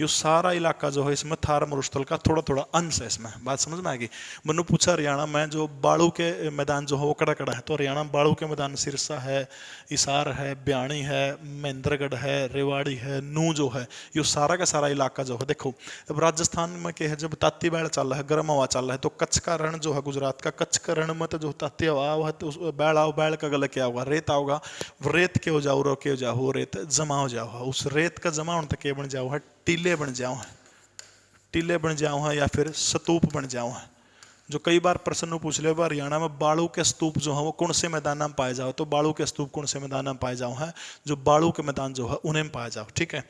ये सारा इलाका जो है इसमें थार मरुस्थल का थोड़ा थोड़ा अंश है। इसमें बात समझ में आएगी। मैंने पूछा हरियाणा में जो बालू के मैदान जो है वो कड़ा कड़ा है, तो हरियाणा में बालू के मैदान सिरसा है, हिसार है, ब्याणी है, महेंद्रगढ़ है, रेवाड़ी है, नू जो है, ये सारा का सारा इलाका जो है। देखो अब राजस्थान में क्या है, जब ताती बैल चल रहा है, गर्म हवा चल रहा है, तो कच्छ का रण जो है गुजरात का, कच्छ का रण में तो जो ताती हवा है तो बैल आओ, बैल का गला क्या होगा? रेत आओगा। रेत के हो जाओ, रो के हो जाओ, रेत जमा हो जाओ। उस रेत का जमा होने तक के बन जाओ है टीले बन जाओ है, टीले बन जाओ है, या फिर स्तूप बन जाओ है। जो कई बार प्रश्न पूछ ले, हरियाणा में बालू के स्तूप जो है वो कौन से मैदान में पाए जाओ? तो बालू के स्तूप कौन से मैदान में पाए जाओ है? जो बालू के मैदान जो है उन्हें में पाए जाओ, ठीक है।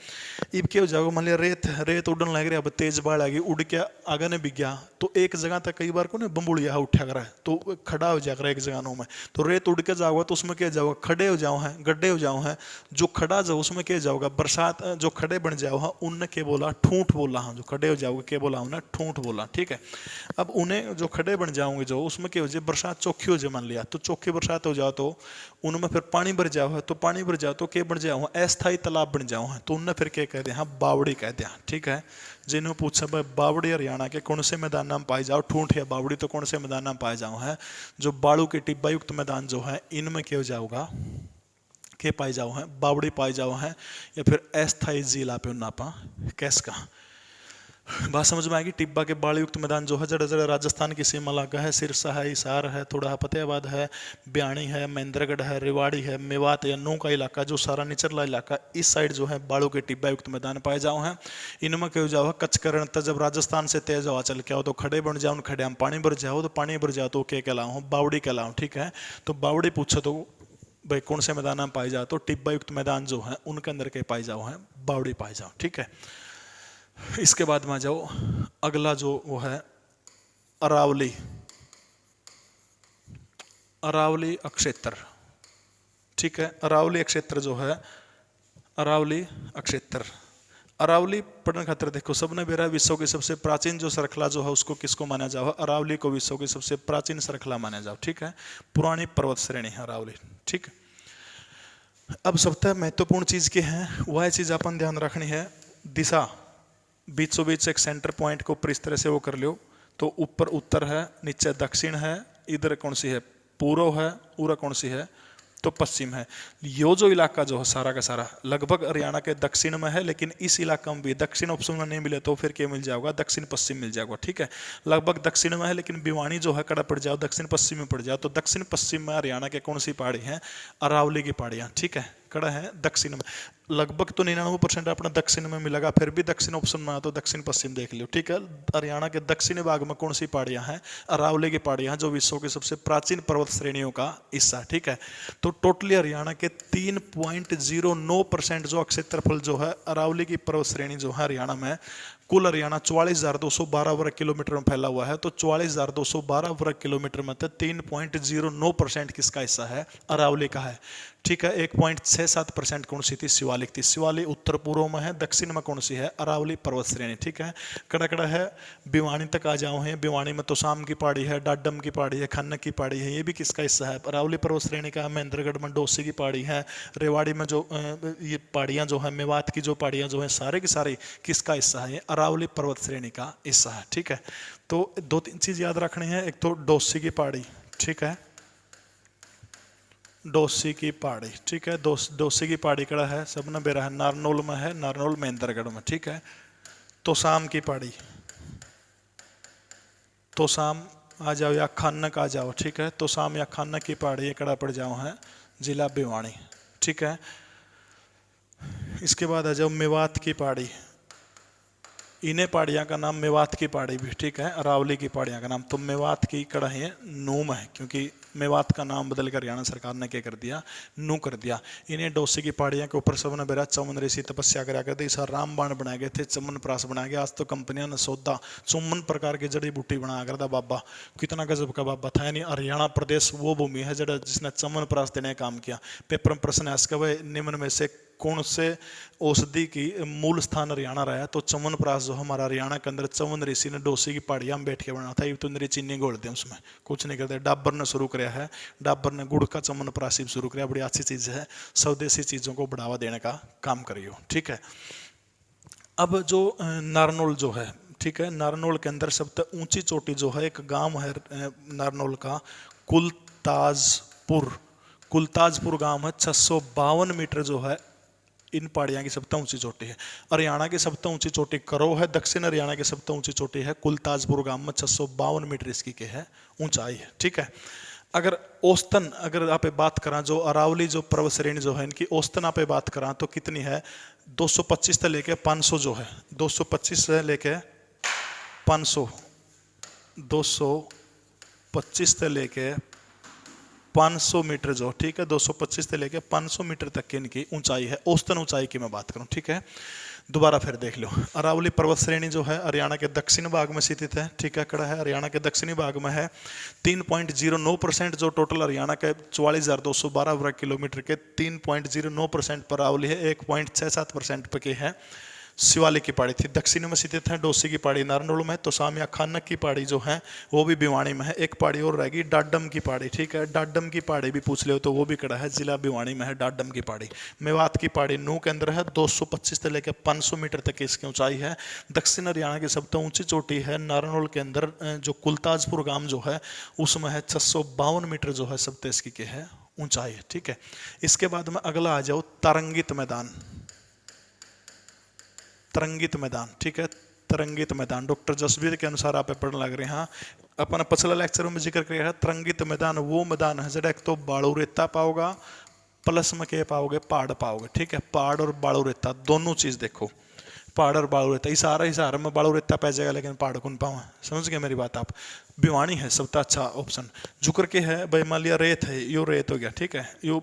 इब क्या हो जाओगे? मान लिया रेत उड़न लग रही, अब तेज बाढ़ आ गई, उड़ के आगे ने बिक गया, तो एक जगह तक कई बार को ना बम्बुड़िया उठा कर तो खड़ा हो जाएगा एक जगह में। तो रेत उड़ के जाओगा तो उसमें क्या जाओगा? खड़े हो जाओ है, गड्ढे हो जाओ है। जो खड़ा जाओ उसमें क्या जाओगा? बरसात जो खड़े बन जाओ है उनने क्या बोला? ठूंठ बोला। हाँ, जो खड़े हो जाओगे क्या बोला? उन्हें ठूंठ बोला, ठीक है। अब उन्हें जो खड़े बन जाओगे जो उसमें क्या हो जाए? बरसात चौखी हो जाए, मान लिया तो चौखी बरसात हो जाओ तो उनमें फिर पानी भर जाओ है, तो पानी भर जाओ तो क्या बन जाओ? अस्थायी तालाब बन जाओ है, तो उनने फिर क्या कह दिया? हाँ, बावड़ी कह दिया, ठीक है। जिन्होंने पूछा भाई बावड़ी हरियाणा के कौन से मैदान में पाई जाओ? ठूंठ या बावड़ी तो कौन से मैदान में पाए जाओ है? जो बालू के टिब्बा युक्त मैदान जो है इनमें क्या हो जाओगा? के पाई जाओ है? बावड़ी पाई जाओ है, या फिर अस्थायी जिला पे उन्नापा कैस का। बात समझ में आएगी। टिब्बा के बालू युक्त मैदान जो है जड़ा जड़ा राजस्थान की सीमा लगा है। सिरसा है, हिसार है, थोड़ा फतेहाबाद है, ब्याणी है, महेंद्रगढ़ है, रेवाड़ी है, मेवात या नू का इलाका, जो सारा निचला इलाका इस साइड जो है बालू के टिब्बा युक्त मैदान पाए जाओ हैं। इनमें क्यों जाओ? कच्छ करण तक जब राजस्थान से तेज हवा चल के आओ तो खड़े बन जाओ, खड़े हम पानी भर जाओ, तो पानी भर जाओ तो क्या कहलाओ? बावड़ी कहलाओ, ठीक है। तो बावड़ी पूछो तो भाई कौन से मैदान में पाए जाओ? तो टिब्बा युक्त मैदान जो है उनके अंदर के पाए जाओ है? बावड़ी पाए जाओ, ठीक है। इसके बाद में आ जाओ अगला जो वो है अरावली। अरावली अक्षेत्र, ठीक है। अरावली अक्षेत्र जो है, अरावली अक्षेत्र, अरावली पढ़ने खातिर देखो सबने बेरा विश्व की सबसे प्राचीन जो श्रृंखला जो है उसको किसको माना जाओ? अरावली को विश्व की सबसे प्राचीन श्रृंखला माना जाओ, ठीक है। पुरानी पर्वत श्रेणी है अरावली, ठीक। अब सबसे महत्वपूर्ण चीज क्या है? वह चीज अपन ध्यान रखनी है, दिशा। बीचों बीच एक सेंटर पॉइंट को ऊपर इस तरह से वो कर लो, तो ऊपर उत्तर है, नीचे दक्षिण है, इधर कौन सी है? पूर्व है, उरा कौन सी है? तो पश्चिम है। यो जो इलाका जो है सारा का सारा लगभग हरियाणा के दक्षिण में है, लेकिन इस इलाका में भी दक्षिण ऑप्शन में नहीं मिले तो फिर क्या मिल जाएगा? दक्षिण पश्चिम मिल जाएगा, ठीक है। लगभग दक्षिण में है, लेकिन भिवानी जो है कड़ा पड़ जाओ, दक्षिण पश्चिम में पड़ जाओ, तो दक्षिण पश्चिम में हरियाणा के कौन सी पहाड़ी है? अरावली की पहाड़ियाँ, ठीक है। कड़ा है दक्षिण में, लगभग तो 99% अपना दक्षिण में मिलेगा, फिर भी दक्षिण ऑप्शन में तो दक्षिण पश्चिम देख लियो, ठीक है। हरियाणा के दक्षिणी भाग में कौन सी पहाड़ियां हैं? अरावली की पहाड़ियां, जो विश्व की सबसे प्राचीन पर्वत श्रेणियों का हिस्सा, ठीक है। तो टोटली हरियाणा के 3.09% जो क्षेत्रफल जो है अरावली की पर्वत श्रेणी जो है हरियाणा में, कुल हरियाणा 44,212 वर्ग किलोमीटर में फैला हुआ है, तो 44,212 वर्ग किलोमीटर में 3.09% किसका हिस्सा है? अरावली का है, ठीक है। 1.67% कौन सी थी? शिवालिक थी। शिवालिक उत्तर पूर्व में है। दक्षिण में कौन सी है? अरावली पर्वत श्रेणी। ठीक है। कड़ा है, भिवानी तक आ जाओ है। भिवानी में तोशाम की पहाड़ी है, डाडम की पहाड़ी है, खन्नक की पहाड़ी है, ये भी किसका हिस्सा है? अरावली पर्वत श्रेणी का। महेंद्रगढ़ में डोसी की पहाड़ी है। रेवाड़ी में जो ये पहाड़ियाँ जो है, मेवात की जो पहाड़ियाँ जो है, सारे की सारी किसका हिस्सा है? ये अरावली पर्वत श्रेणी का हिस्सा है। ठीक है। तो 2-3 चीज याद रखनी है। एक तो डोसी की पहाड़ी, ठीक है, डोसी की पहाड़ी, ठीक है। डोसी की पहाड़ी कड़ा है, सबने बेरा है, नारनौल में है, नारनौल महेंद्रगढ़ में। ठीक है। तोशाम की पहाड़ी, तोशाम आ जाओ या खन्नक आ जाओ। ठीक है। तोशाम या खन्नक की पहाड़ी कड़ा पड़ जाओ है जिला भिवानी। ठीक है। इसके बाद आ जाओ मेवात की पहाड़ी। इन्हें पहाड़ियाँ का नाम मेवात की पहाड़ी भी, ठीक है, अरावली की पहाड़ियाँ का नाम। तो मेवात की कड़ा है नूम है, क्योंकि मेवात का नाम बदल कर हरियाणा सरकार ने क्या कर दिया? नू कर दिया। इन्हें डोसी की पहाड़ियाँ के ऊपर सबने बेरा चमन ऋषि तपस्या करा करते, इस रामबाण बनाए गए थे, चमन प्रास बनाए गए। आज तो कंपनियां ने सौदा चुम्बन प्रकार की जड़ी बूटी बनाया करता बाबा, कितना गजब का बाबा था। यानी हरियाणा प्रदेश वो भूमि है जड़ा जिसने चमन प्रास देने का काम किया। पेपर में प्रश्न है, निम्न में से कौन से औषधि की मूल स्थान हरियाणा रहा है? तो चमनप्राश जो हमारा हरियाणा के अंदर चमन ऋषि ने डोसी की पहाड़ियां में बैठ के बनाया था। ये तो मेरी चीनी घोलते हैं, उसमें कुछ नहीं करते। डाबर ने शुरू किया है, डाबर ने गुड़ का चमनप्राश शुरू किया, बड़ी अच्छी चीज है। स्वदेशी चीजों को बढ़ावा देने का काम करियो। ठीक है। अब जो नारनौल जो है, ठीक है, नारनौल के अंदर सबसे ऊंची चोटी जो है, एक गांव है नारनौल का, कुलताजपुर। कुलताजपुर गांव है। 652 मीटर जो है इन पहाड़ियां की सबसे ऊंची चोटी है। हरियाणा की सबसे ऊंची चोटी करो है। दक्षिण हरियाणा की सबसे ऊंची चोटी है कुलताजपुर गांव में। 652 मीटर इसकी के है ऊंचाई है। ठीक है। अगर औसतन अगर आप बात करा, जो अरावली जो पर्वत श्रेणी जो है, इनकी औसतन आप बात करा तो कितनी है? 225 से लेके 500 जो है, 225 से लेके 500, 225 से लेके 500 मीटर जो, ठीक है, 225 से लेके 500 मीटर तक की इनकी ऊंचाई है। औसतन ऊंचाई की मैं बात करूं। ठीक है। दोबारा फिर देख लो, अरावली पर्वत श्रेणी जो है हरियाणा के दक्षिण भाग में स्थित है। ठीक है। कड़ा है, हरियाणा के दक्षिणी भाग में है। 3.09% जो टोटल हरियाणा के 44,212 वर्ग किलोमीटर के 3.09% पर अरावली है। 1.67% पे की है शिवालिक की पहाड़ी थी। दक्षिण में स्थित है डोसी की पहाड़ी नारनौल में। तोशाम या खानक की पहाड़ी जो है वो भी भिवानी में है। एक पहाड़ी और रहेगी डाडम की पहाड़ी। ठीक है। डाडम की पहाड़ी भी पूछ ले तो वो भी कड़ा है, जिला भिवानी में है डाडम की पहाड़ी। मेवात की पहाड़ी नू के अंदर है। 225 से लेकर 500 मीटर तक की इसकी ऊंचाई है। दक्षिण हरियाणा की सबसे ऊंची चोटी है नारनौल के अंदर, जो कुलताजपुर गांव जो है उसमें है। 652 मीटर जो है सबसे इसकी के है ऊंचाई है। ठीक है। इसके बाद में अगला आ जाओ तरंगित मैदान। तरंगित मैदान, ठीक है, तरंगित मैदान डॉक्टर जसवीर के अनुसार आप पढ़ने लग रहे हैं। हाँ, अपन पिछले लेक्चर में जिक्र किया है। तरंगित मैदान वो मैदान है जरा एक तो बालू रेता पाओगा, प्लस में क्या पाओगे? पहाड़ पाओगे। ठीक है। पहाड़ और बालू रेता दोनों चीज देखो, पहाड़ और बालू रेता। इशारा में बालू रेता पै जाएगा लेकिन पहाड़ कौन पाओ? समझ गए मेरी बात आप? भिवानी है सबसे अच्छा ऑप्शन। जुकर के है भाई, मान लिया रेत है, यो रेत हो गया। ठीक है। यो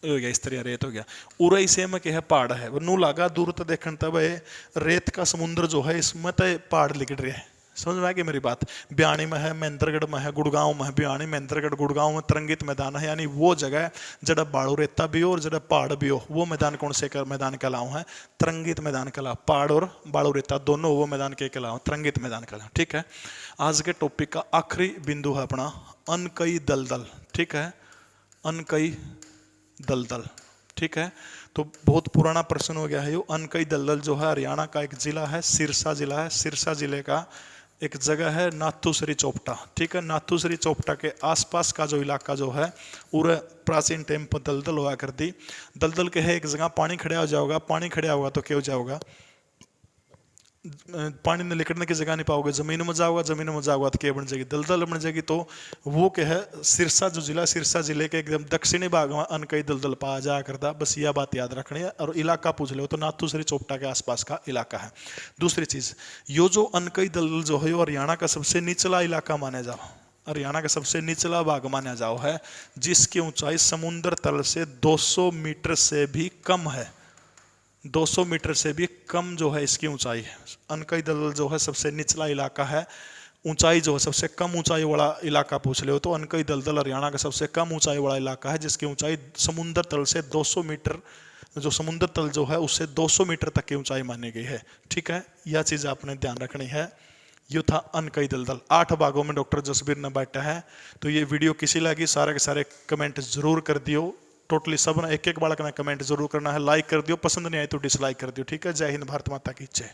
हो गया, इस तरह रेत हो गया। उरई से में क्या है? पहाड़ है। नू लागा दूर तो देखने तब रेत का समुद्र जो है इसमें तो पहाड़ लिकट रहे है। समझ में आ गई मेरी बात? भिवानी में है, महेंद्रगढ़ में है, गुड़गांव में है। भिवानी, महेंद्रगढ़, गुड़गांव में तरंगित मैदान है। यानी वो जगह जड़ा बाड़ू रेता भी हो और जड़ा पहाड़ भी हो, वो मैदान कौन से मैदान कहलाओ है? तरंगित मैदान कहलाओ। पहाड़ और बाड़ू रेता दोनों वो मैदान के कहलाओ, तरंगित मैदान कहलाओ। ठीक है। आज के टॉपिक का आखिरी बिंदु है अपना अनकई दलदल। ठीक है। अनकई दलदल। ठीक है। तो बहुत पुराना प्रश्न हो गया है। ये अनकई दलदल जो है हरियाणा का एक जिला है, सिरसा जिला है। सिरसा जिले का एक जगह है नाथूसरी चौपटा। ठीक है। नाथूसरी चौपटा के आसपास का जो इलाका जो है पूरे प्राचीन टाइम पर दलदल हुआ कर दी। दलदल के है एक जगह पानी खड़ा हो जाओगा, पानी खड़ा होगा तो क्या हो जाओगा? पानी में लिकड़ने की जगह नहीं पाओगे, जमीन में जाओगा, जमीन में जाओगा तो क्या बन जाएगी? दलदल बन जाएगी। तो वो क्या है, सिरसा जो जिला, सिरसा जिले के एकदम दक्षिणी भाग में अनकई दलदल पाया जाया करता। बस यह बात याद रखनी है। और इलाका पूछ लो तो नाथूसरी चौपटा के आसपास का इलाका है। दूसरी चीज, यो जो अनकई दलदल जो है हरियाणा का सबसे निचला इलाका माने जाओ, हरियाणा का सबसे निचला भाग माना जाओ है, जिसकी ऊंचाई समुद्र तल से 200 मीटर से भी कम है। 200 मीटर से भी कम जो है इसकी ऊंचाई है। अनकई दलदल जो है सबसे निचला इलाका है ऊंचाई जो है सबसे कम ऊंचाई वाला इलाका पूछ ले हो तो अनकई दलदल हरियाणा का सबसे कम ऊंचाई वाला इलाका है, जिसकी ऊंचाई समुद्र तल से 200 मीटर, जो समुद्र तल जो है उससे 200 मीटर तक की ऊंचाई मानी गई है। ठीक है, यह चीज आपने ध्यान रखनी है। यू था अनकई दलदल। 8 भागों में डॉक्टर जसबीर ने बांटा है। तो ये वीडियो किसी लगी सारे के सारे कमेंट जरूर कर दियो, टोटली सब ने एक एक बालक ने कमेंट जरूर करना है, लाइक कर दियो, पसंद नहीं आई तो डिसलाइक कर दियो। ठीक है, जय हिंद, भारत माता की जय।